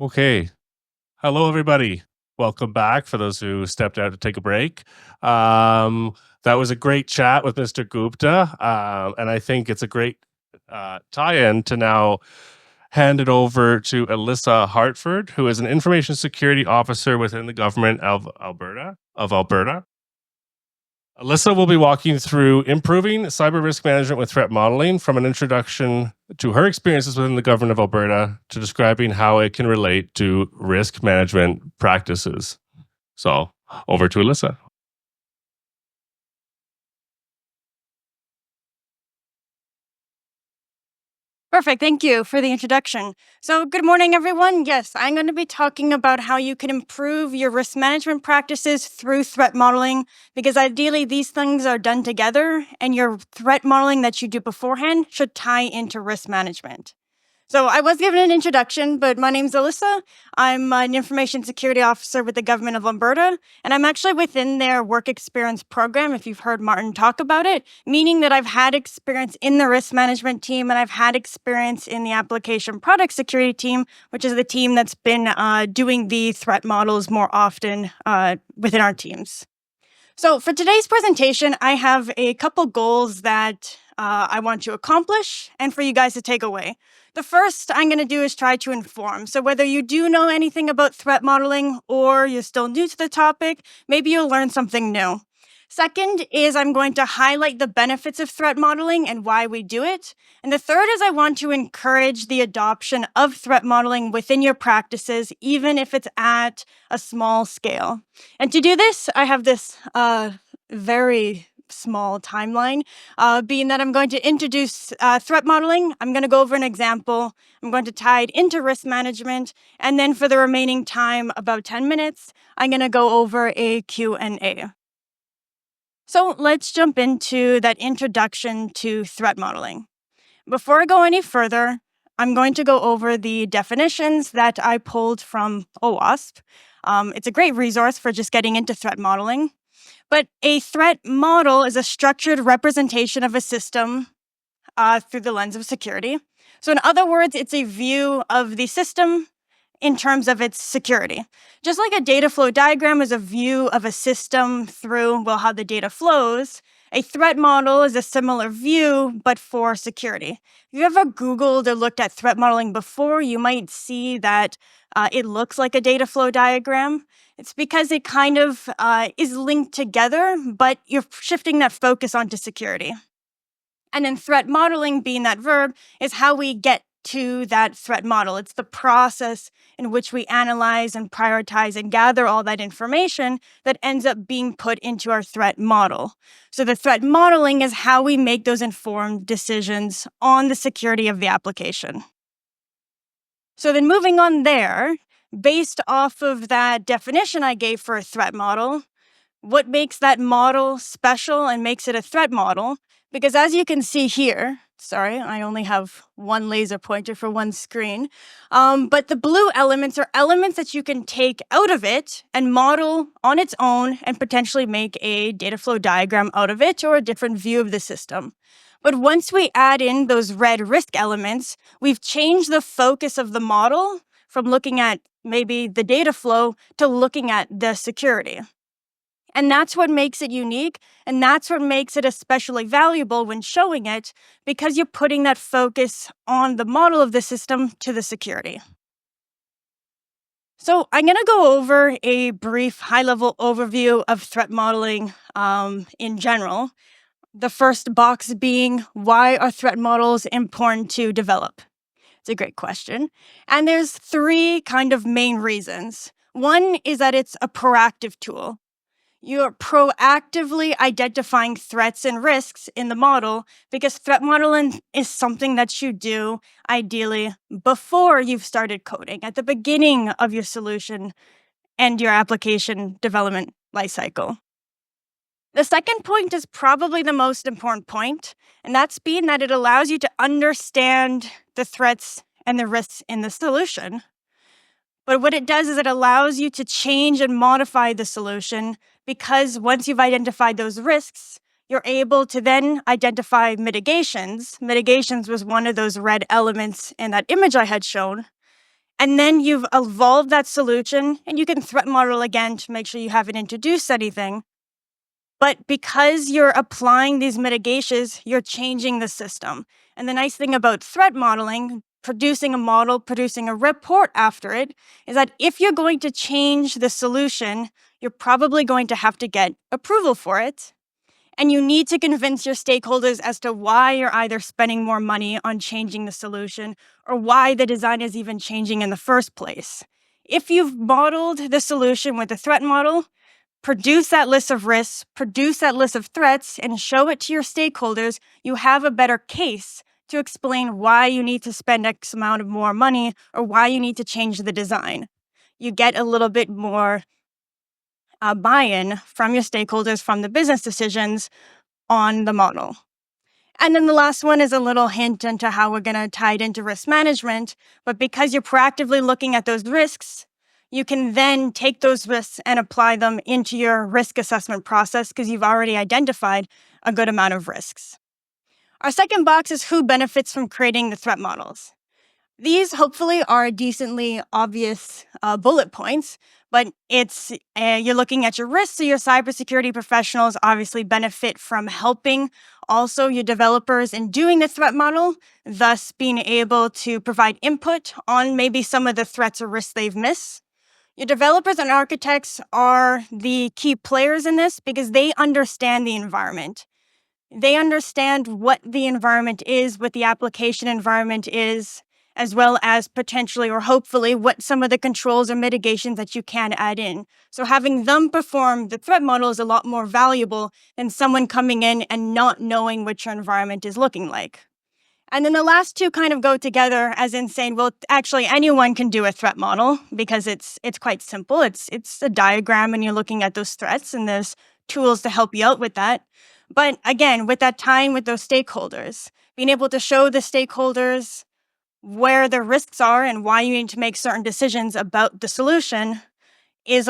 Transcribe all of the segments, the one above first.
Okay. Hello, everybody. Welcome back for those who stepped out to take a break. That was a great chat with Mr. Gupta. And I think it's a great tie-in to now hand it over to Alyssa Hartford, who is an information security officer within the Government of Alberta. Alyssa will be walking through improving cyber risk management with threat modeling, from an introduction to her experiences within the Government of Alberta to describing how it can relate to risk management practices. So over to Alyssa. Perfect. Thank you for the introduction. So, good morning, everyone. Yes, I'm going to be talking about how you can improve your risk management practices through threat modeling, because ideally these things are done together, and your threat modeling that you do beforehand should tie into risk management. So I was given an introduction, but my name's Alyssa. I'm an information security officer with the Government of Alberta, and I'm actually within their work experience program, if you've heard Martin talk about it, meaning that I've had experience in the risk management team, and I've had experience in the application product security team, which is the team that's been doing the threat models more often within our teams. So for today's presentation, I have a couple goals that I want to accomplish and for you guys to take away. The first I'm going to do is try to inform. So whether you do know anything about threat modeling or you're still new to the topic, maybe you'll learn something new. Second is I'm going to highlight the benefits of threat modeling and why we do it. And the third is I want to encourage the adoption of threat modeling within your practices, even if it's at a small scale. And to do this, I have this very small timeline, being that I'm going to introduce threat modeling. I'm going to go over an example. I'm going to tie it into risk management. And then for the remaining time, about 10 minutes, I'm going to go over a Q&A. So let's jump into that introduction to threat modeling. Before I go any further, I'm going to go over the definitions that I pulled from OWASP. It's a great resource for just getting into threat modeling. But a threat model is a structured representation of a system through the lens of security. So in other words, it's a view of the system in terms of its security. Just like a data flow diagram is a view of a system through, well, how the data flows, a threat model is a similar view, but for security. If you ever Googled or looked at threat modeling before, you might see that it looks like a data flow diagram. It's because it kind of is linked together, but you're shifting that focus onto security. And then threat modeling, being that verb, is how we get to that threat model. It's the process in which we analyze and prioritize and gather all that information that ends up being put into our threat model. So the threat modeling is how we make those informed decisions on the security of the application. So then moving on there, based off of that definition I gave for a threat model, what makes that model special and makes it a threat model? Because as you can see here, sorry, I only have one laser pointer for one screen, but the blue elements are elements that you can take out of it and model on its own and potentially make a data flow diagram out of it or a different view of the system. But once we add in those red risk elements, we've changed the focus of the model from looking at maybe the data flow to looking at the security. And that's what makes it unique, and that's what makes it especially valuable when showing it, because you're putting that focus on the model of the system to the security. So I'm going to go over a brief high-level overview of threat modeling in general. The first box being, why are threat models important to develop? It's a great question. And there's three kind of main reasons. One is that it's a proactive tool. You're proactively identifying threats and risks in the model, because threat modeling is something that you do ideally before you've started coding, at the beginning of your solution and your application development lifecycle. The second point is probably the most important point, and that's being that it allows you to understand the threats and the risks in the solution. But what it does is it allows you to change and modify the solution, because once you've identified those risks, you're able to then identify mitigations. Mitigations was one of those red elements in that image I had shown. And then you've evolved that solution, and you can threat model again to make sure you haven't introduced anything. But because you're applying these mitigations, you're changing the system. And the nice thing about threat modeling, producing a model, producing a report after it, is that if you're going to change the solution, you're probably going to have to get approval for it. And you need to convince your stakeholders as to why you're either spending more money on changing the solution or why the design is even changing in the first place. If you've modeled the solution with a threat model, produce that list of risks, produce that list of threats, and show it to your stakeholders, you have a better case to explain why you need to spend X amount of more money or why you need to change the design. You get a little bit more buy-in from your stakeholders from the business decisions on the model. And then the last one is a little hint into how we're going to tie it into risk management. But because you're proactively looking at those risks, you can then take those risks and apply them into your risk assessment process because you've already identified a good amount of risks. Our second box is who benefits from creating the threat models. These hopefully are decently obvious bullet points, but it's you're looking at your risks, so your cybersecurity professionals obviously benefit from helping also your developers in doing the threat model, thus being able to provide input on maybe some of the threats or risks they've missed. Your developers and architects are the key players in this because they understand the environment. They understand what the environment is, what the application environment is, as well as potentially or hopefully what some of the controls or mitigations that you can add in. So having them perform the threat model is a lot more valuable than someone coming in and not knowing what your environment is looking like. And then the last two kind of go together as in saying, well, actually anyone can do a threat model because it's quite simple. It's a diagram and you're looking at those threats and there's tools to help you out with that. But again, with that time with those stakeholders, being able to show the stakeholders where the risks are and why you need to make certain decisions about the solution is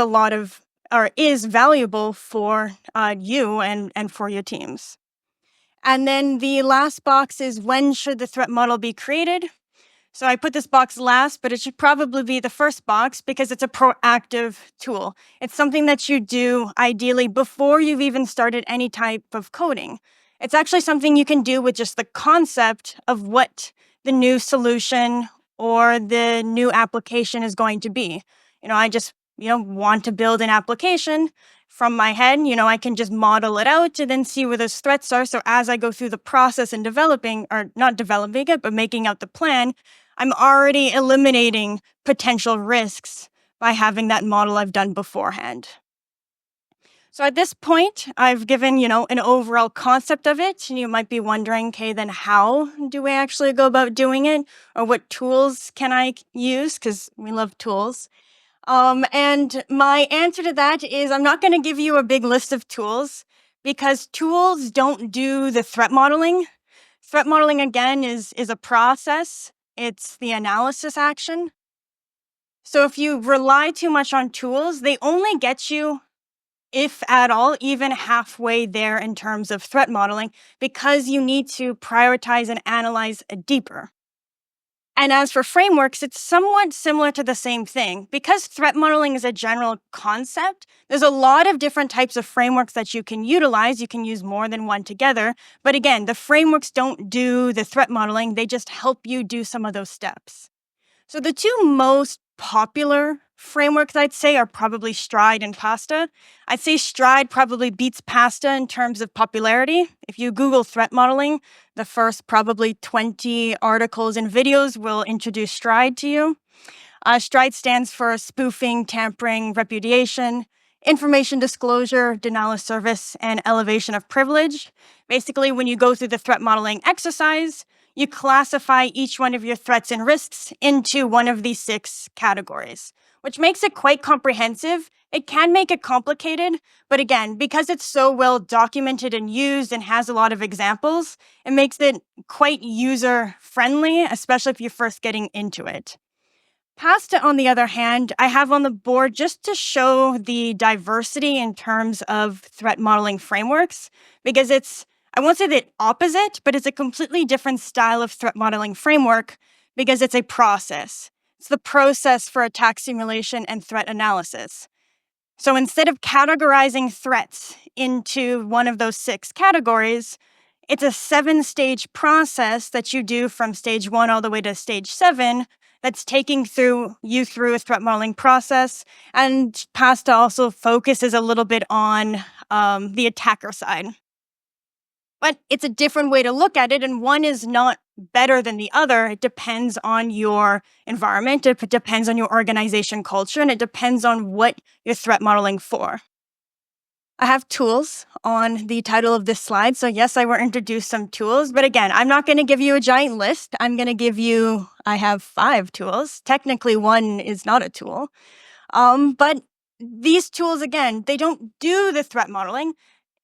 is valuable for you and for your teams. And then the last box is when should the threat model be created? So I put this box last, but it should probably be the first box because it's a proactive tool. It's something that you do ideally before you've even started any type of coding. It's actually something you can do with just the concept of what the new solution or the new application is going to be. I just, want to build an application from my head. I can just model it out and then see where those threats are. So as I go through the process and developing, or not developing it, but making out the plan, I'm already eliminating potential risks by having that model I've done beforehand. So at this point, I've given, an overall concept of it. And you might be wondering, okay, then how do we actually go about doing it? Or what tools can I use? Because we love tools. And my answer to that is I'm not going to give you a big list of tools because tools don't do the threat modeling. Threat modeling, again, is a process. It's the analysis action. So if you rely too much on tools, they only get you, if at all, even halfway there in terms of threat modeling, because you need to prioritize and analyze deeper. And as for frameworks, it's somewhat similar to the same thing. Because threat modeling is a general concept, there's a lot of different types of frameworks that you can utilize. You can use more than one together. But again, the frameworks don't do the threat modeling. They just help you do some of those steps. So the two most popular frameworks, I'd say, are probably Stride and Pasta. I'd say Stride probably beats Pasta in terms of popularity. If you Google threat modeling, the first probably 20 articles and videos will introduce Stride to you. Stride stands for spoofing, tampering, repudiation, information disclosure, denial of service, and elevation of privilege. Basically, when you go through the threat modeling exercise, you classify each one of your threats and risks into one of these 6 categories, which makes it quite comprehensive. It can make it complicated, but again, because it's so well documented and used and has a lot of examples, it makes it quite user-friendly, especially if you're first getting into it. Pasta, on the other hand, I have on the board just to show the diversity in terms of threat modeling frameworks, because I won't say the opposite, but it's a completely different style of threat modeling framework because it's a process. It's the process for attack simulation and threat analysis. So instead of categorizing threats into one of those 6 categories, it's a 7-stage process that you do from stage 1 all the way to stage 7 that's taking you through a threat modeling process. And PASTA also focuses a little bit on the attacker side. But it's a different way to look at it, and one is not better than the other. It depends on your environment, it depends on your organization culture, and it depends on what you're threat modeling for. I have tools on the title of this slide. So yes, I will introduce some tools, but again, I'm not going to give you a giant list. I have 5 tools. Technically, one is not a tool. But these tools, again, they don't do the threat modeling.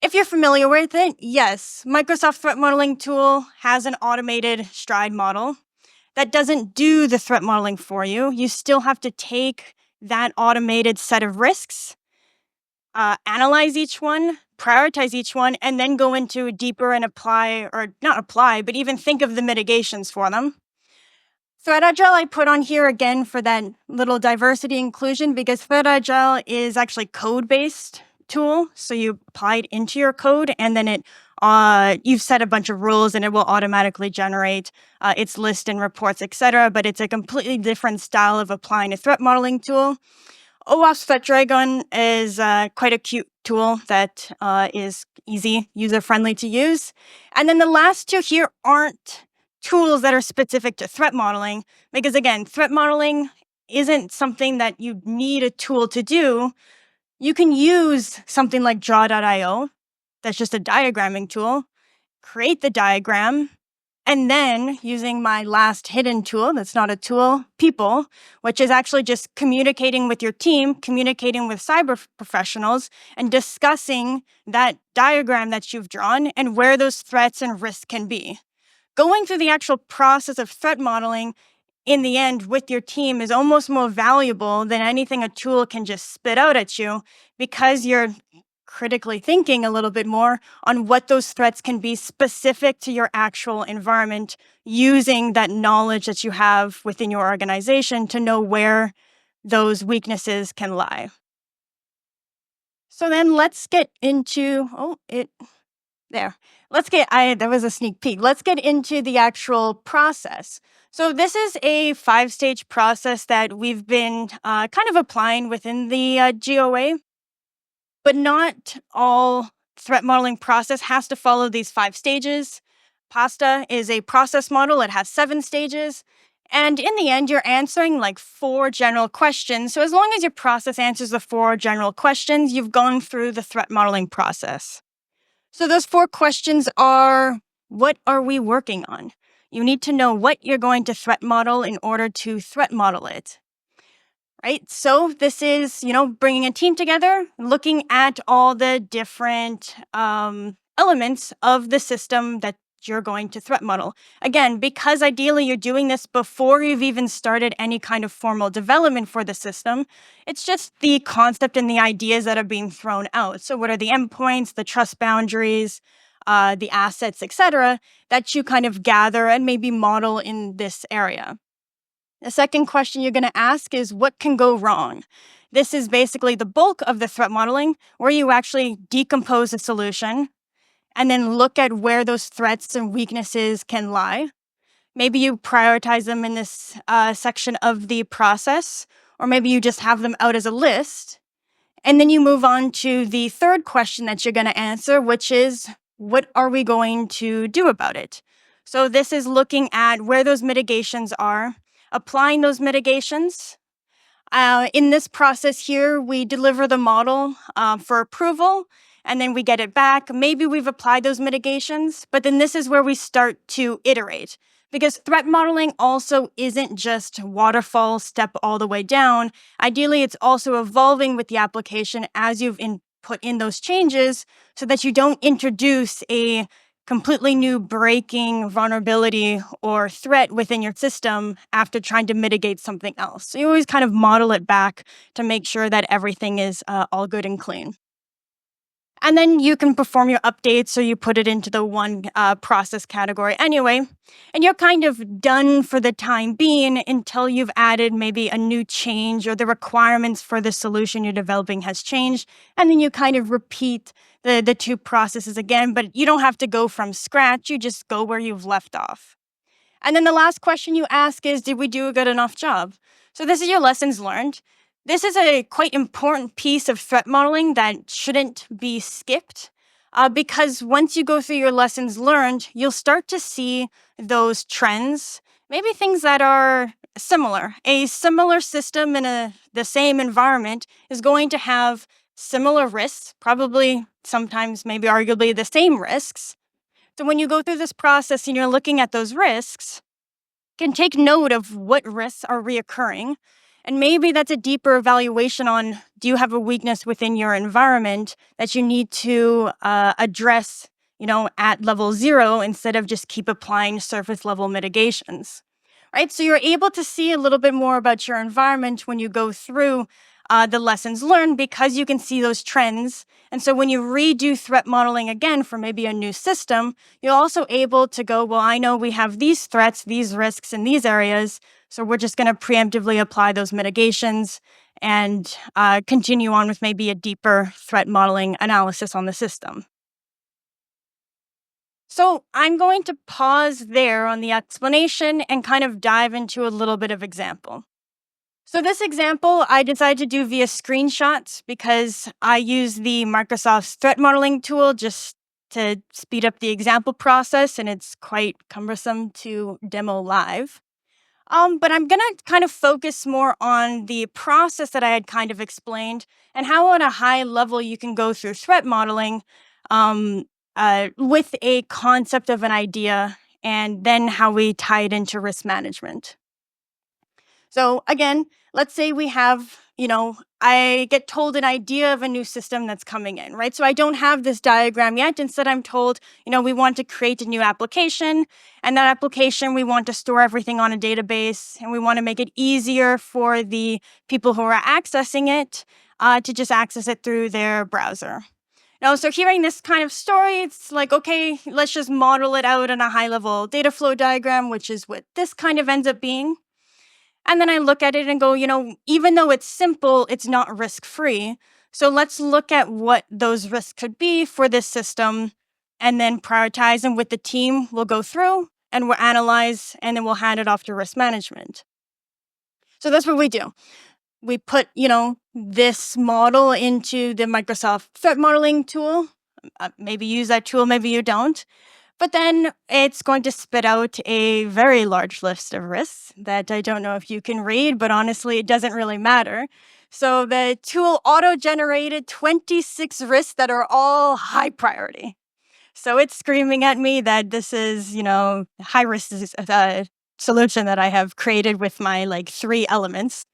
If you're familiar with it, yes, Microsoft Threat Modeling Tool has an automated stride model that doesn't do the threat modeling for you. You still have to take that automated set of risks, analyze each one, prioritize each one, and then go into deeper and but even think of the mitigations for them. Threat Agile I put on here again for that little diversity inclusion because Threat Agile is actually code-based tool. So you apply it into your code and then you've set a bunch of rules and it will automatically generate its list and reports, etc. But it's a completely different style of applying a threat modeling tool. OWASP Threat Dragon is quite a cute tool that is easy, user-friendly to use. And then the last 2 here aren't tools that are specific to threat modeling, because again, threat modeling isn't something that you need a tool to do. You can use something like draw.io, that's just a diagramming tool, create the diagram, and then using my last hidden tool, that's not a tool, People, which is actually just communicating with your team, communicating with cyber professionals, and discussing that diagram that you've drawn and where those threats and risks can be. Going through the actual process of threat modeling in the end with your team is almost more valuable than anything a tool can just spit out at you because you're critically thinking a little bit more on what those threats can be specific to your actual environment, using that knowledge that you have within your organization to know where those weaknesses can lie. So then let's get into, that was a sneak peek. Let's get into the actual process. So this is a 5-stage process that we've been kind of applying within the GOA, but not all threat modeling process has to follow these 5 stages. PASTA is a process model. It has 7 stages. And in the end, you're answering like 4 general questions. So as long as your process answers the 4 general questions, you've gone through the threat modeling process. So those 4 questions are, what are we working on? You need to know what you're going to threat model in order to threat model it, right? So this is, bringing a team together, looking at all the different elements of the system that you're going to threat model. Again, because ideally you're doing this before you've even started any kind of formal development for the system, it's just the concept and the ideas that are being thrown out. So what are the endpoints, the trust boundaries, the assets, etc., that you kind of gather and maybe model in this area. The second question you're going to ask is, what can go wrong? This is basically the bulk of the threat modeling, where you actually decompose a solution and then look at where those threats and weaknesses can lie. Maybe you prioritize them in this section of the process, or maybe you just have them out as a list. And then you move on to the third question that you're going to answer, which is, what are we going to do about it? So this is looking at where those mitigations are, applying those mitigations. In this process here, we deliver the model for approval, and then we get it back. Maybe we've applied those mitigations, but then this is where we start to iterate. Because threat modeling also isn't just waterfall step all the way down. Ideally, it's also evolving with the application as you've put in those changes so that you don't introduce a completely new breaking vulnerability or threat within your system after trying to mitigate something else. So you always kind of model it back to make sure that everything is all good and clean. And then you can perform your updates, or you put it into the one process category anyway. And you're kind of done for the time being until you've added maybe a new change, or the requirements for the solution you're developing has changed. And then you kind of repeat the two processes again, but you don't have to go from scratch. You just go where you've left off. And then the last question you ask is, did we do a good enough job? So this is your lessons learned. This is a quite important piece of threat modeling that shouldn't be skipped, because once you go through your lessons learned, you'll start to see those trends, maybe things that are similar. A similar system in the same environment is going to have similar risks, probably sometimes, maybe arguably the same risks. So when you go through this process and you're looking at those risks, you can take note of what risks are reoccurring. And maybe that's a deeper evaluation on, do you have a weakness within your environment that you need to address, at level 0, instead of just keep applying surface level mitigations, right? So you're able to see a little bit more about your environment when you go through the lessons learned, because you can see those trends. And so when you redo threat modeling again for maybe a new system, you're also able to go, well, I know we have these threats, these risks in these areas, so we're just going to preemptively apply those mitigations and continue on with maybe a deeper threat modeling analysis on the system. So I'm going to pause there on the explanation and kind of dive into a little bit of example. So this example, I decided to do via screenshots because I use the Microsoft's threat modeling tool just to speed up the example process, and it's quite cumbersome to demo live. But I'm going to kind of focus more on the process that I had kind of explained, and how at a high level you can go through threat modeling with a concept of an idea, and then how we tie it into risk management. So again, let's say we have, I get told an idea of a new system that's coming in, right? So I don't have this diagram yet. Instead, I'm told, we want to create a new application, and that application, we want to store everything on a database, and we want to make it easier for the people who are accessing it to just access it through their browser. So hearing this kind of story, it's like, okay, let's just model it out in a high-level data flow diagram, which is what this kind of ends up being. And then I look at it and go, even though it's simple, it's not risk-free. So let's look at what those risks could be for this system, and then prioritize. And with the team, we'll go through and we'll analyze, and then we'll hand it off to risk management. So that's what we do. We put, this model into the Microsoft threat modeling tool. Maybe use that tool, maybe you don't. But then it's going to spit out a very large list of risks that I don't know if you can read, but honestly, it doesn't really matter. So the tool auto-generated 26 risks that are all high priority. So it's screaming at me that this is, high risk solution that I have created with my 3 elements,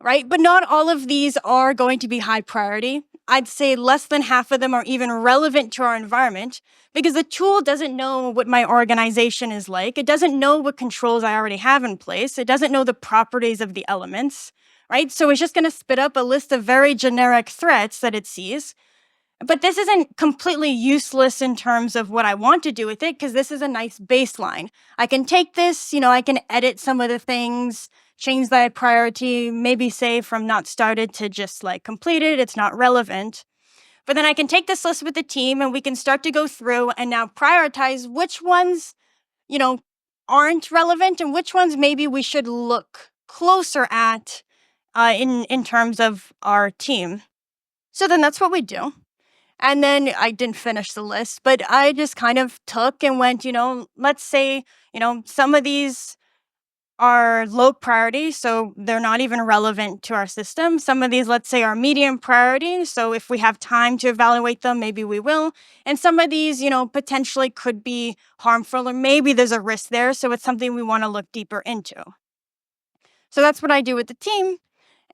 right? But not all of these are going to be high priority. I'd say less than half of them are even relevant to our environment, because the tool doesn't know what my organization is like. It doesn't know what controls I already have in place. It doesn't know the properties of the elements, right? So it's just going to spit up a list of very generic threats that it sees. But this isn't completely useless in terms of what I want to do with it, because this is a nice baseline. I can take this, I can edit some of the things, change that priority, maybe say from not started to just completed, it's not relevant. But then I can take this list with the team, and we can start to go through and now prioritize which ones, aren't relevant, and which ones maybe we should look closer at in terms of our team. So then that's what we do. And then I didn't finish the list, but I just kind of took and went, let's say, some of these are low priority, so they're not even relevant to our system. Some of these, let's say, are medium priority, so if we have time to evaluate them, maybe we will. And some of these, potentially could be harmful, or maybe there's a risk there, so it's something we want to look deeper into. So that's what I do with the team,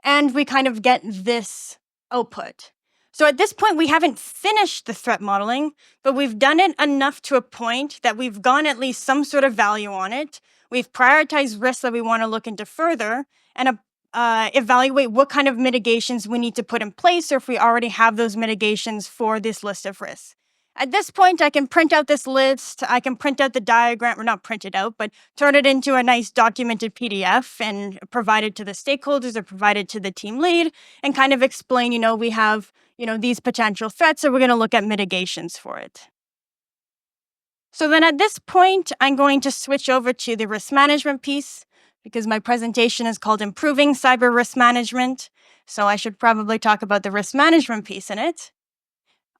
and we kind of get this output. So at this point, we haven't finished the threat modeling, but we've done it enough to a point that we've gotten at least some sort of value on it. We've prioritized risks that we want to look into further, and evaluate what kind of mitigations we need to put in place, or if we already have those mitigations for this list of risks. At this point, I can print out this list. I can print out the diagram, or not print it out, but turn it into a nice documented PDF and provide it to the stakeholders or provide it to the team lead and kind of explain, we have, these potential threats, so we're going to look at mitigations for it. So then at this point, I'm going to switch over to the risk management piece because my presentation is called Improving Cyber Risk Management. So I should probably talk about the risk management piece in it,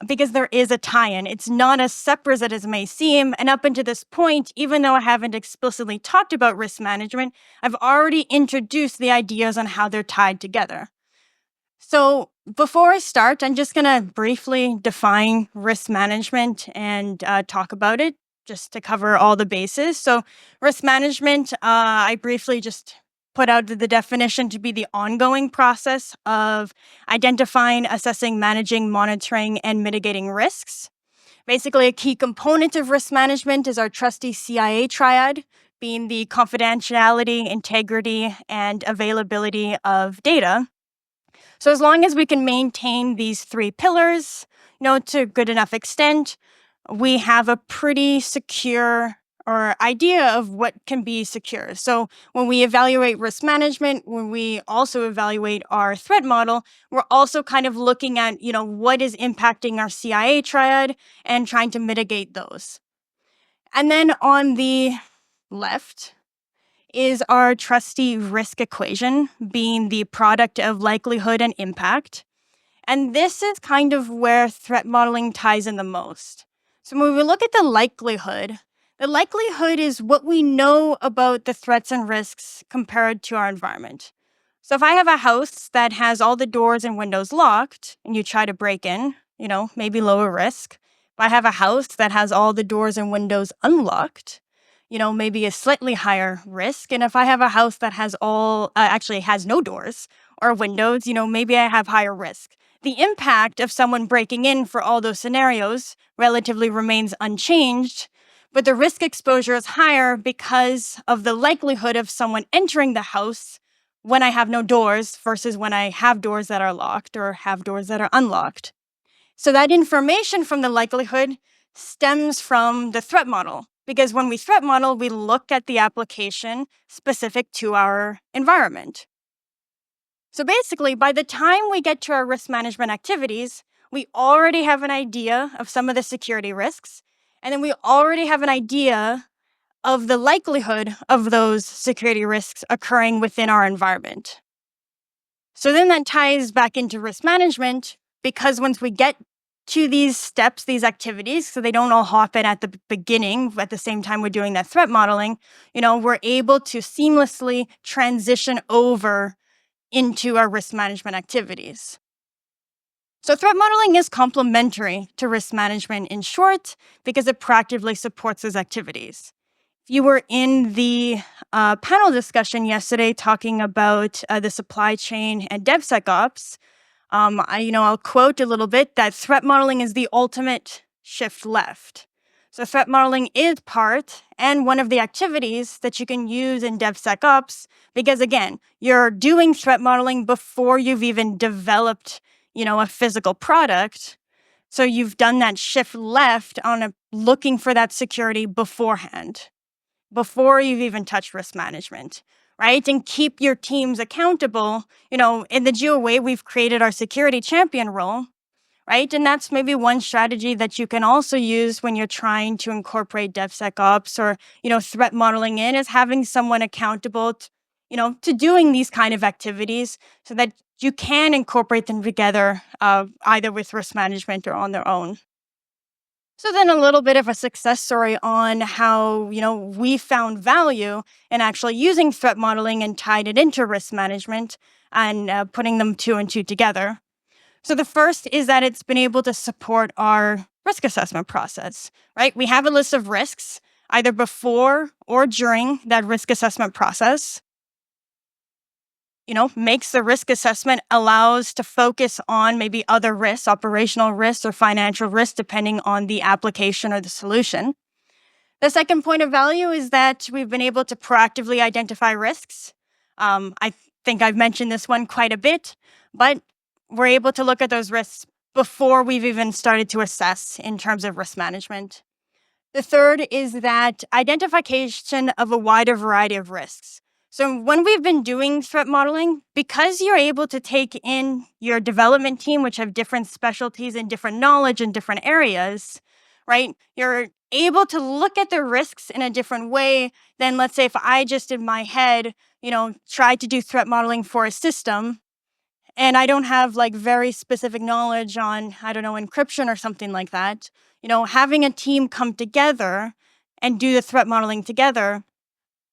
because there is a tie-in. It's not as separate as it may seem. And up until this point, even though I haven't explicitly talked about risk management, I've already introduced the ideas on how they're tied together. So before I start, I'm just going to briefly define risk management and talk about it, just to cover all the bases. So risk management, I briefly just put out the definition to be the ongoing process of identifying, assessing, managing, monitoring, and mitigating risks. Basically, a key component of risk management is our trusty CIA triad, being the confidentiality, integrity, and availability of data. So as long as we can maintain these three pillars, to a good enough extent, we have a pretty secure or idea of what can be secure. So when we evaluate risk management, when we also evaluate our threat model, we're also kind of looking at, what is impacting our CIA triad and trying to mitigate those. And then on the left is our trusty risk equation, being the product of likelihood and impact. And this is kind of where threat modeling ties in the most. So when we look at the likelihood is what we know about the threats and risks compared to our environment. So if I have a house that has all the doors and windows locked and you try to break in, maybe lower risk. If I have a house that has all the doors and windows unlocked, maybe a slightly higher risk. And if I have a house that has actually has no doors or windows, maybe I have higher risk. The impact of someone breaking in for all those scenarios relatively remains unchanged, but the risk exposure is higher because of the likelihood of someone entering the house when I have no doors versus when I have doors that are locked or have doors that are unlocked. So that information from the likelihood stems from the threat model, because when we threat model, we look at the application specific to our environment. So basically, by the time we get to our risk management activities, we already have an idea of some of the security risks, and then we already have an idea of the likelihood of those security risks occurring within our environment. So then that ties back into risk management, because once we get to these steps, these activities, so they don't all happen at the beginning at the same time we're doing that threat modeling, we're able to seamlessly transition over into our risk management activities. So threat modeling is complementary to risk management in short, because it practically supports those activities. If you were in the panel discussion yesterday talking about the supply chain and DevSecOps, I'll quote a little bit that threat modeling is the ultimate shift left. So threat modeling is part and one of the activities that you can use in DevSecOps, because again, you're doing threat modeling before you've even developed, a physical product. So you've done that shift left on looking for that security beforehand, before you've even touched risk management, right? And keep your teams accountable. In the Geo way, we've created our security champion role, right? And that's maybe one strategy that you can also use when you're trying to incorporate DevSecOps or, threat modeling in, is having someone accountable to doing these kind of activities so that you can incorporate them together either with risk management or on their own. So then a little bit of a success story on how, we found value in actually using threat modeling and tied it into risk management and putting them two and two together. So the first is that it's been able to support our risk assessment process, right? We have a list of risks either before or during that risk assessment process. Makes the risk assessment, allows to focus on maybe other risks, operational risks or financial risks, depending on the application or the solution. The second point of value is that we've been able to proactively identify risks. I think I've mentioned this one quite a bit, but we're able to look at those risks before we've even started to assess in terms of risk management. The third is that identification of a wider variety of risks. So when we've been doing threat modeling, because you're able to take in your development team, which have different specialties and different knowledge in different areas, right? You're able to look at the risks in a different way than, let's say, if I just in my head, tried to do threat modeling for a system and I don't have like very specific knowledge on, I don't know, encryption or something like that. Having a team come together and do the threat modeling together,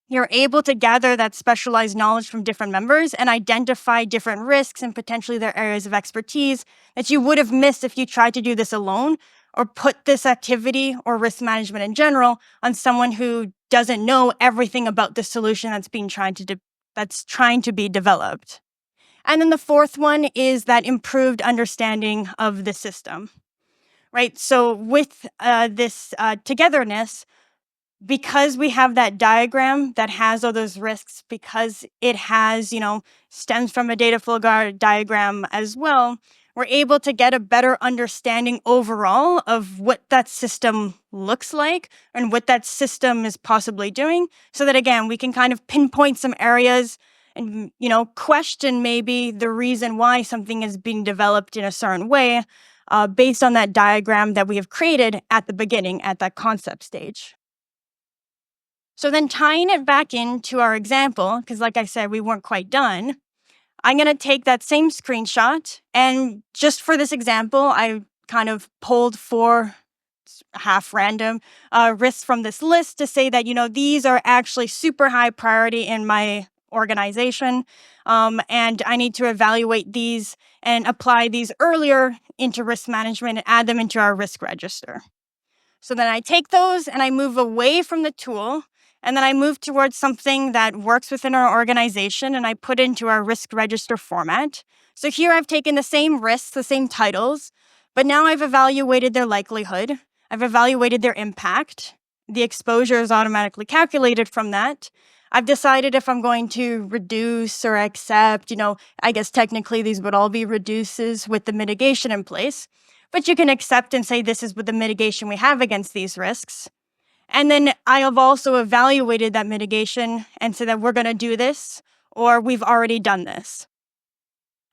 you're able to gather that specialized knowledge from different members and identify different risks and potentially their areas of expertise that you would have missed if you tried to do this alone or put this activity or risk management in general on someone who doesn't know everything about the solution that's trying to be developed. And then the fourth one is that improved understanding of the system, right? So with this togetherness, because we have that diagram that has all those risks, because it has, stems from a data flow diagram as well, we're able to get a better understanding overall of what that system looks like and what that system is possibly doing, so that, again, we can kind of pinpoint some areas and, question maybe the reason why something is being developed in a certain way based on that diagram that we have created at the beginning, at that concept stage. So then tying it back into our example, because like I said, we weren't quite done, I'm going to take that same screenshot. And just for this example, I kind of pulled 4 half random risks from this list to say that, these are actually super high priority in my organization. And I need to evaluate these and apply these earlier into risk management and add them into our risk register. So then I take those and I move away from the tool, and then I move towards something that works within our organization and I put into our risk register format. So here I've taken the same risks, the same titles, but now I've evaluated their likelihood. I've evaluated their impact. The exposure is automatically calculated from that. I've decided if I'm going to reduce or accept, I guess technically these would all be reduces with the mitigation in place. But you can accept and say this is what the mitigation we have against these risks. And then I have also evaluated that mitigation and said that we're going to do this or we've already done this.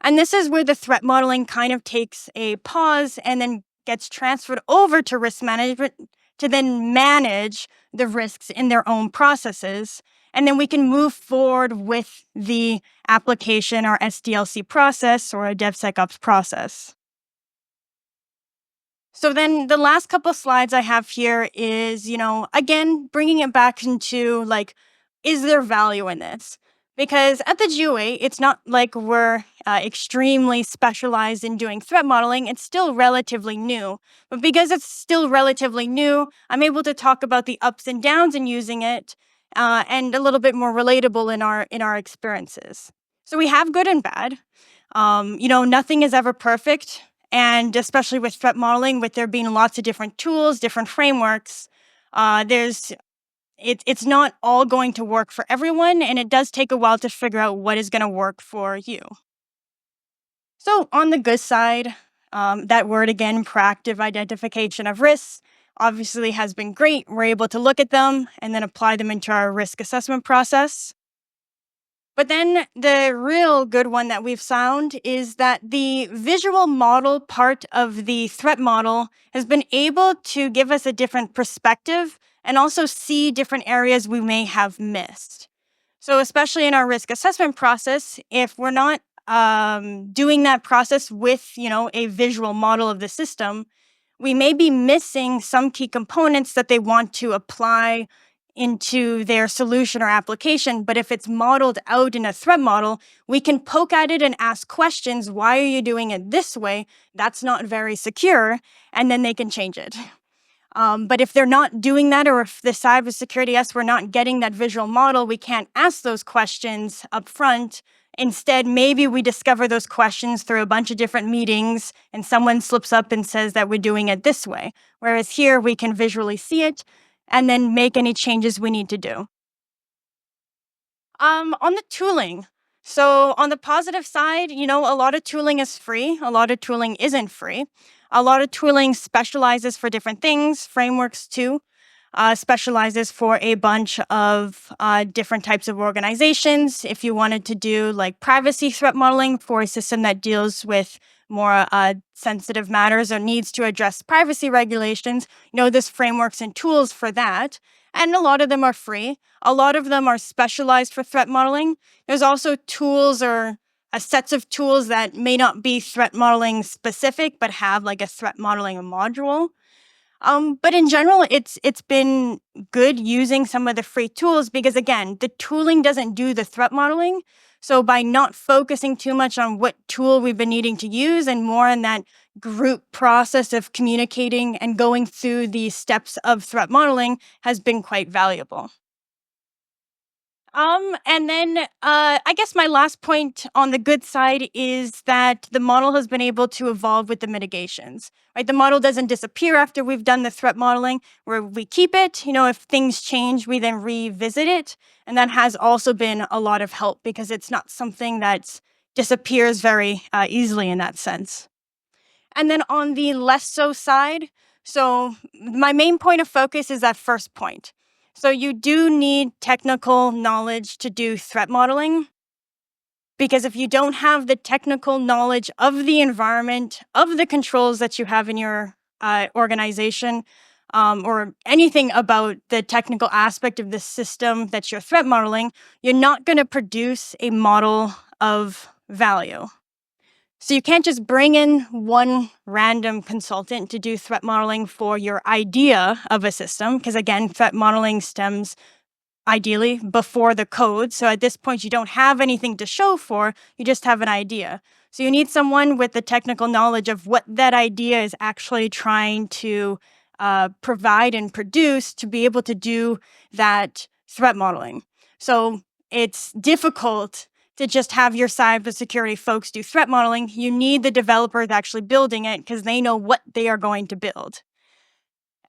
And this is where the threat modeling kind of takes a pause and then gets transferred over to risk management to then manage the risks in their own processes. And then we can move forward with the application or SDLC process or a DevSecOps process. So then the last couple slides I have here is, again, bringing it back into is there value in this? Because at the GOA, it's not like we're extremely specialized in doing threat modeling. It's still relatively new. But because it's still relatively new, I'm able to talk about the ups and downs in using it and a little bit more relatable in our experiences. So we have good and bad. Nothing is ever perfect. And especially with threat modeling, with there being lots of different tools, different frameworks, it's not all going to work for everyone, and it does take a while to figure out what is going to work for you. So on the good side, that word again, proactive identification of risks, obviously has been great. We're able to look at them and then apply them into our risk assessment process. But then the real good one that we've found is that the visual model part of the threat model has been able to give us a different perspective and also see different areas we may have missed. So especially in our risk assessment process, if we're not doing that process with, a visual model of the system, we may be missing some key components that they want to apply into their solution or application. But if it's modeled out in a threat model, we can poke at it and ask questions. Why are you doing it this way? That's not very secure. And then they can change it. But if they're not doing that, or if the cybersecurity we're not getting that visual model, we can't ask those questions up front. Instead, maybe we discover those questions through a bunch of different meetings and someone slips up and says that we're doing it this way. Whereas here we can visually see it and then make any changes we need to do. On the tooling, So, on the positive side, a lot of tooling is free, a lot of tooling isn't free. A lot of tooling specializes for different things, frameworks too. Specializes for a bunch of different types of organizations. If you wanted to do like privacy threat modeling for a system that deals with more sensitive matters or needs to address privacy regulations, there's frameworks and tools for that. And a lot of them are free. A lot of them are specialized for threat modeling. There's also tools or sets of tools that may not be threat modeling specific, but have like a threat modeling module. But in general, it's been good using some of the free tools because again, the tooling doesn't do the threat modeling. So by not focusing too much on what tool we've been needing to use and more in that group process of communicating and going through the steps of threat modeling has been quite valuable. And then I guess my last point on the good side is that the model has been able to evolve with the mitigations. Right, the model doesn't disappear after we've done the threat modeling, where we keep it. If things change, we then revisit it, and that has also been a lot of help because it's not something that disappears very easily in that sense. And then on the less so side, so my main point of focus is that first point. So you do need technical knowledge to do threat modeling because if you don't have the technical knowledge of the environment, of the controls that you have in your organization, or anything about the technical aspect of the system that you're threat modeling, you're not going to produce a model of value. So you can't just bring in one random consultant to do threat modeling for your idea of a system, because again, threat modeling stems ideally before the code. So at this point, you don't have anything to show for, you just have an idea. So you need someone with the technical knowledge of what that idea is actually trying to provide and produce to be able to do that threat modeling. So it's difficult to just have your cybersecurity folks do threat modeling. You need the developers actually building it because they know what they are going to build.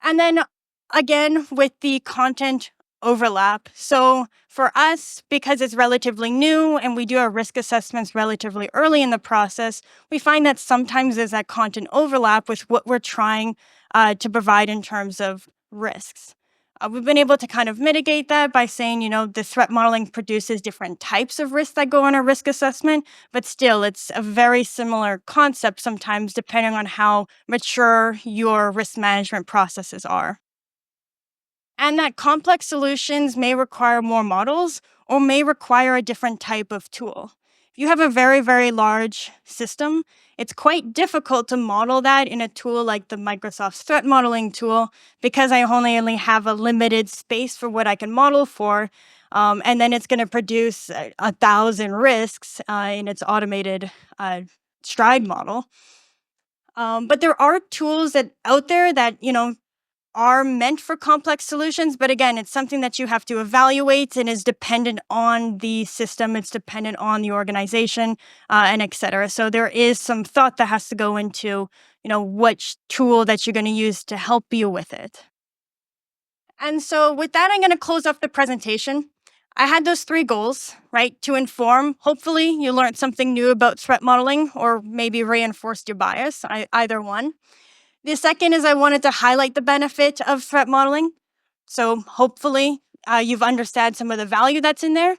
And then again, with the content overlap. So for us, because it's relatively new and we do our risk assessments relatively early in the process, we find that sometimes there's that content overlap with what we're trying to provide in terms of risks. We've been able to kind of mitigate that by saying, the threat modeling produces different types of risks that go on a risk assessment, but still, it's a very similar concept sometimes depending on how mature your risk management processes are. And that complex solutions may require more models or may require a different type of tool. If you have a very, very large system, it's quite difficult to model that in a tool like the Microsoft's threat modeling tool because I only have a limited space for what I can model for. And then it's going to produce 1,000 risks in its automated stride model. But there are tools out there that, are meant for complex solutions. But again, it's something that you have to evaluate and is dependent on the system. It's dependent on the organization and et cetera. So there is some thought that has to go into, which tool that you're going to use to help you with it. And so with that, I'm going to close off the presentation. I had those 3 goals, right? To inform, hopefully you learned something new about threat modeling or maybe reinforced your bias, either one. The second is I wanted to highlight the benefit of threat modeling. So hopefully you've understood some of the value that's in there.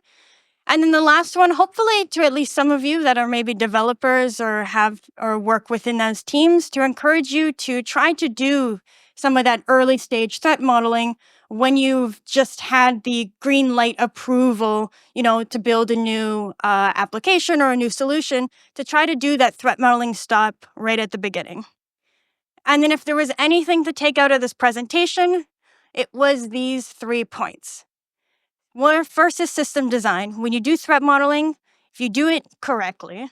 And then the last one, hopefully to at least some of you that are maybe developers or have or work within those teams, to encourage you to try to do some of that early stage threat modeling when you've just had the green light approval, to build a new application or a new solution, to try to do that threat modeling step right at the beginning. And then if there was anything to take out of this presentation, it was these 3 points. First is system design. When you do threat modeling, if you do it correctly,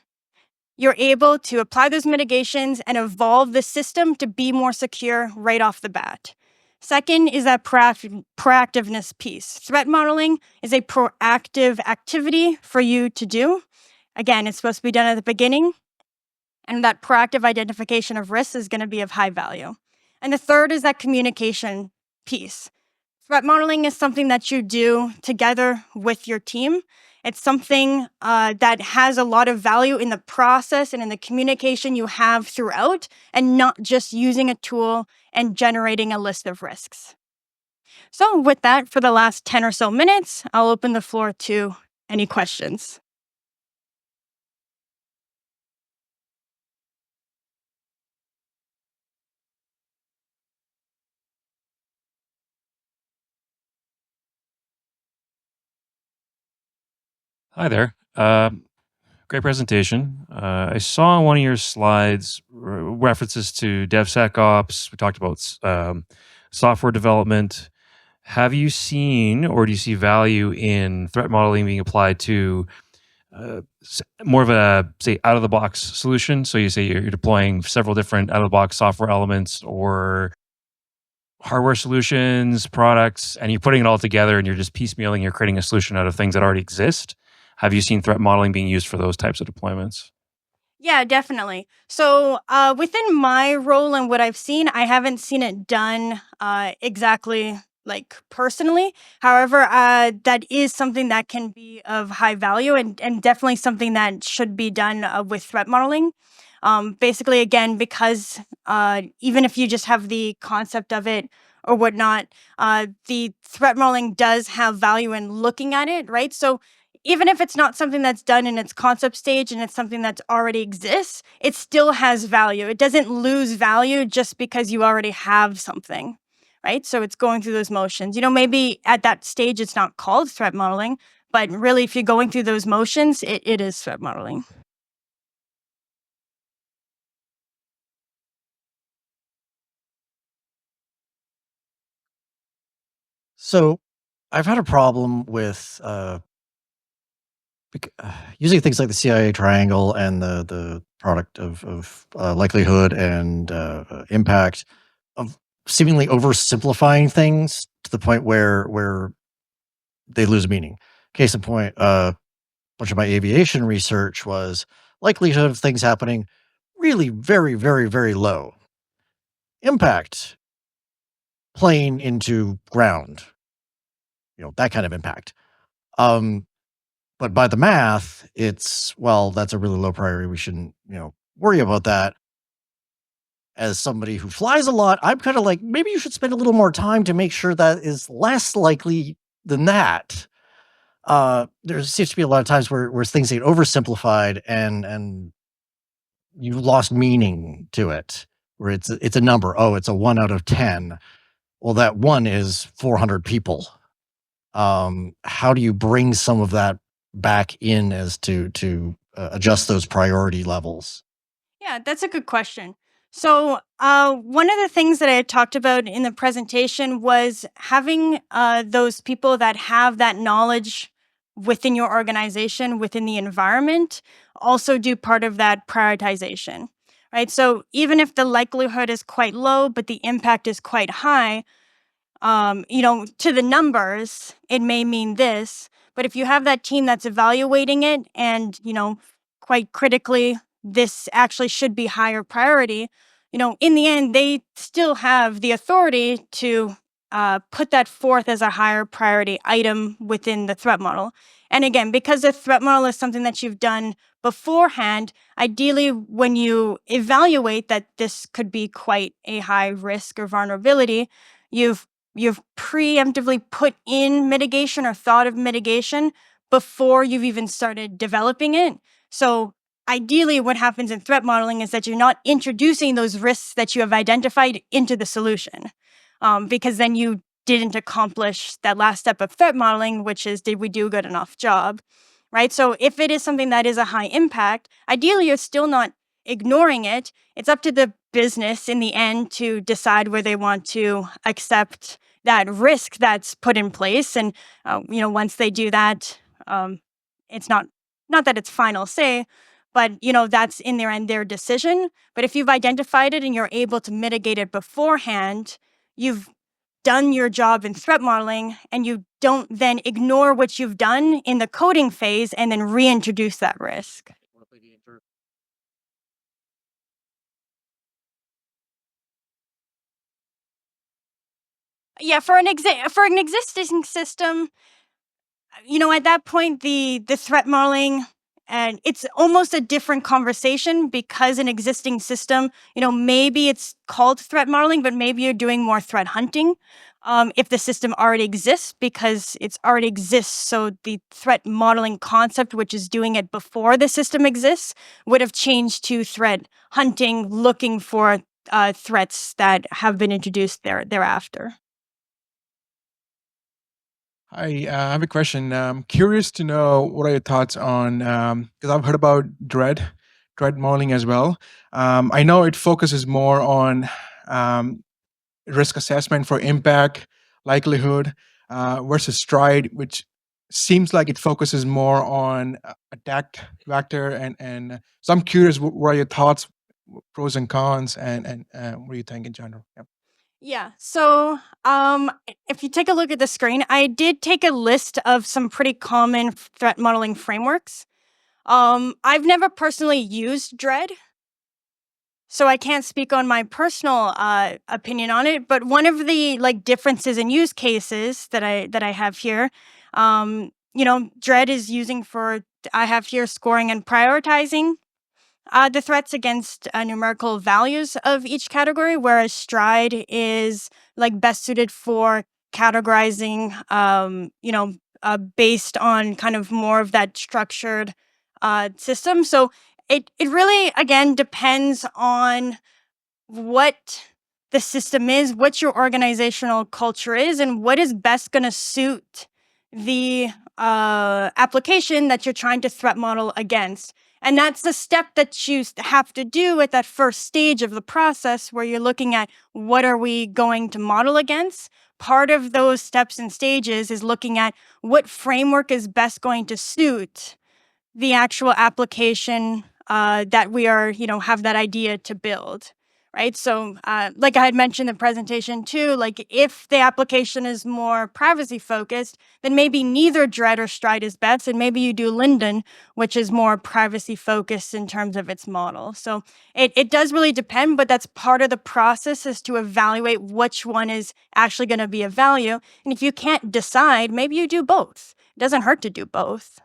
you're able to apply those mitigations and evolve the system to be more secure right off the bat. Second is that proactiveness piece. Threat modeling is a proactive activity for you to do. Again, it's supposed to be done at the beginning. And that proactive identification of risks is going to be of high value. And the third is that communication piece. Threat modeling is something that you do together with your team. It's something that has a lot of value in the process and in the communication you have throughout, and not just using a tool and generating a list of risks. So, with that, for the last 10 or so minutes, I'll open the floor to any questions. Hi there. Great presentation. I saw on one of your slides references to DevSecOps. We talked about software development. Have you seen or do you see value in threat modeling being applied to more of a, say, out of the box solution? So you say you're deploying several different out of the box software elements or hardware solutions, products, and you're putting it all together and you're just piecemealing, you're creating a solution out of things that already exist. Have you seen threat modeling being used for those types of deployments? Yeah, definitely. So, within my role and what I've seen, I haven't seen it done exactly like personally. However, that is something that can be of high value, and definitely something that should be done with threat modeling. Basically, again, because even if you just have the concept of it or whatnot, the threat modeling does have value in looking at it, right? So, even if it's not something that's done in its concept stage and it's something that already exists, it still has value. It doesn't lose value just because you already have something, right? So it's going through those motions. Maybe at that stage it's not called threat modeling, but really, if you're going through those motions, it is threat modeling. So I've had a problem with using things like the CIA triangle and the product of likelihood and impact of seemingly oversimplifying things to the point where they lose meaning. Case in point, much of my aviation research was likelihood of things happening really very, very, very low. Impact, plane into ground, that kind of impact. Um, But by the math, it's, well, that's a really low priority. We shouldn't, worry about that. As somebody who flies a lot, I'm kind of like, maybe you should spend a little more time to make sure that is less likely than that. There seems to be a lot of times where things get oversimplified and you lost meaning to it. Where it's a number. Oh, it's a 1 out of 10. Well, that one is 400 people. How do you bring some of that back in as to adjust those priority levels? Yeah, that's a good question. So, one of the things that I had talked about in the presentation was having those people that have that knowledge within your organization, within the environment, also do part of that prioritization, right? So, even if the likelihood is quite low, but the impact is quite high, to the numbers, it may mean this, but if you have that team that's evaluating it and, quite critically, this actually should be higher priority, in the end, they still have the authority to put that forth as a higher priority item within the threat model. And again, because the threat model is something that you've done beforehand, ideally, when you evaluate that this could be quite a high risk or vulnerability, you've you've preemptively put in mitigation or thought of mitigation before you've even started developing it. So, ideally, what happens in threat modeling is that you're not introducing those risks that you have identified into the solution, because then you didn't accomplish that last step of threat modeling, which is, did we do a good enough job? Right. So, if it is something that is a high impact, ideally, you're still not ignoring it. It's up to the business in the end to decide where they want to accept that risk that's put in place. And once they do that, it's not that it's final say, but that's in their end their decision. But if you've identified it and you're able to mitigate it beforehand, you've done your job in threat modeling, and you don't then ignore what you've done in the coding phase and then reintroduce that risk. Yeah, for an existing system, at that point, the threat modeling, and it's almost a different conversation because an existing system, maybe it's called threat modeling, but maybe you're doing more threat hunting. If the system already exists, because it's already exists, so the threat modeling concept, which is doing it before the system exists, would have changed to threat hunting, looking for threats that have been introduced thereafter. I have a question. Curious to know what are your thoughts on because I've heard about dread modeling as well. I know it focuses more on risk assessment for impact, likelihood, versus stride, which seems like it focuses more on attack vector. And so I'm curious, what are your thoughts, pros and cons, and what do you think in general? Yeah. Yeah. So, if you take a look at the screen, I did take a list of some pretty common threat modeling frameworks. I've never personally used Dread, so I can't speak on my personal opinion on it. But one of the differences in use cases that I have here, Dread is using for I have here scoring and prioritizing the threats against numerical values of each category, whereas Stride is best suited for categorizing, based on kind of more of that structured system. So it really again depends on what the system is, what your organizational culture is, and what is best going to suit the application that you're trying to threat model against. And that's the step that you have to do at that first stage of the process where you're looking at what are we going to model against. Part of those steps and stages is looking at what framework is best going to suit the actual application that we are, have that idea to build. Right. So, like I had mentioned in the presentation too, if the application is more privacy focused, then maybe neither Dread or Stride is best. And maybe you do Linden, which is more privacy focused in terms of its model. So it does really depend, but that's part of the process is to evaluate which one is actually going to be of value. And if you can't decide, maybe you do both. It doesn't hurt to do both.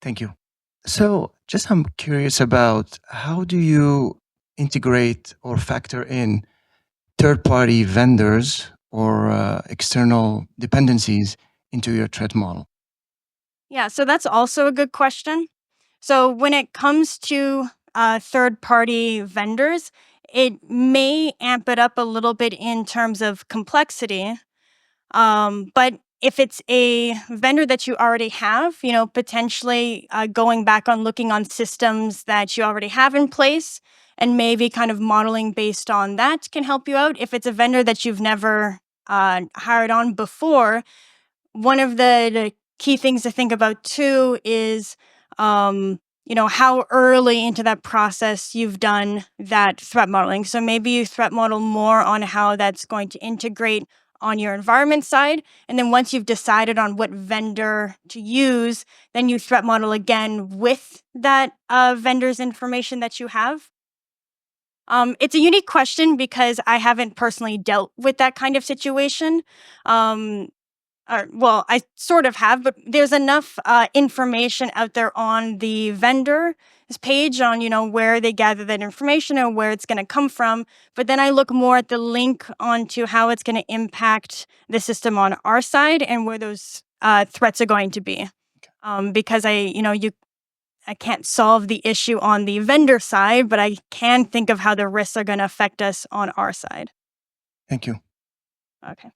Thank you. So, just I'm curious about how do you integrate or factor in third-party vendors or external dependencies into your threat model? Yeah, so that's also a good question. So when it comes to third-party vendors, it may amp it up a little bit in terms of complexity. But if it's a vendor that you already have, potentially going back on looking on systems that you already have in place and maybe kind of modeling based on that can help you out. If it's a vendor that you've never hired on before, one of the key things to think about too is, how early into that process you've done that threat modeling. So maybe you threat model more on how that's going to integrate on your environment side. And then once you've decided on what vendor to use, then you threat model again with that vendor's information that you have. It's a unique question because I haven't personally dealt with that kind of situation. Well, I sort of have, but there's enough information out there on the vendor's page on, where they gather that information and where it's going to come from. But then I look more at the link onto how it's going to impact the system on our side and where those threats are going to be. Because I can't solve the issue on the vendor side, but I can think of how the risks are going to affect us on our side. Thank you. Okay.